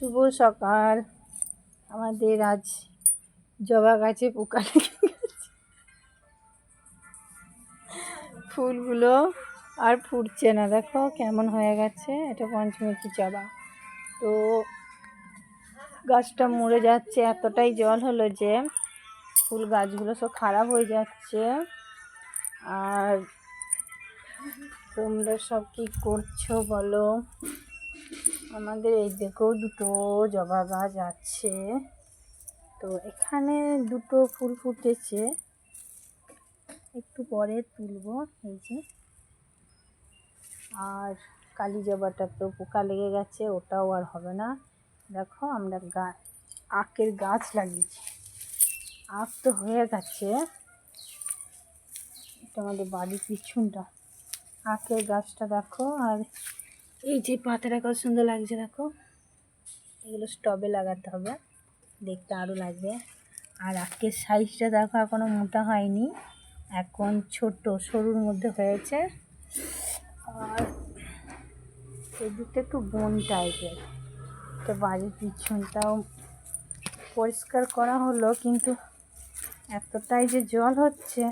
শুভ সকাল। আমাদের আজ জবা গাছে পোকা লেগে গেছে, ফুলগুলো আর ফুটছে না। দেখো কেমন হয়ে গেছে। এটা পঞ্চমুখী জবা। তো গাছটা মরে যাচ্ছে, এতটাই জল হলো যে ফুল গাছগুলো সব খারাপ হয়ে যাচ্ছে। আর তোমরা সব কি করছো বলো? আমাদের এই দিকেও দুটো জবা গাছ আছে, তো এখানে দুটো ফুল ফুটেছে, একটু পরে তুলবো। এই যে, আর কালী জবাটা তো পোকা লেগে গেছে, ওটাও আর হবে না। দেখো আমরা আখের গাছ লাগিয়েছি, আখ তো হয়ে গেছে। এটা আমাদের বাড়ির পিছনটা, আখের গাছটা দেখো। আর এই যে পাতাটা কত সুন্দর লাগছে দেখো, এগুলো টবে লাগাতে হবে, দেখতে আরও লাগবে। আর আখের সাইজটা দেখো, এখনও মোটা হয়নি, এখন ছোট সরুর মধ্যে হয়েছে। আর এদিকটা একটু বন টাইপের। তো বাড়ির পিছনটাও পরিষ্কার করা হলো, কিন্তু এতটাই যে জল হচ্ছে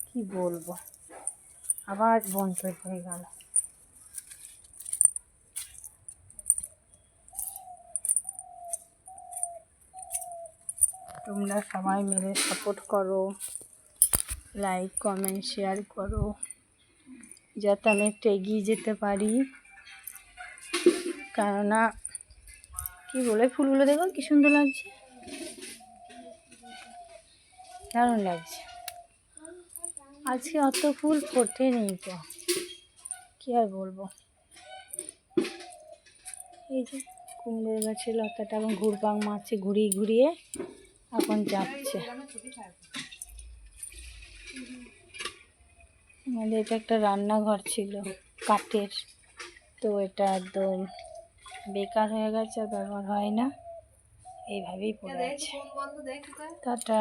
কি বলবো, আবার বন তৈরি হয়ে গেল। তোমরা সবাই মিলে সাপোর্ট করো, লাইক কমেন্ট শেয়ার করো, যাতে আমি একটু এগিয়ে যেতে পারি। কেননা কি বলে, ফুলগুলো দেখো কি সুন্দর লাগছে, দারুণ লাগছে। আজকে অত ফুল ফোটেনি তো, কি আর বলবো। এই যে কুমড়োর গাছের লতাটা এখন ঘুরপাক মারছে, ঘুরিয়ে ঘুরিয়ে এখন যাচ্ছে। আমাদের এটা একটা রান্নাঘর ছিল কাঠের, তো এটা একদম বেকার হয়ে গেছে, আর ব্যবহার হয় না, এইভাবেই পড়ে আছে। টাটা।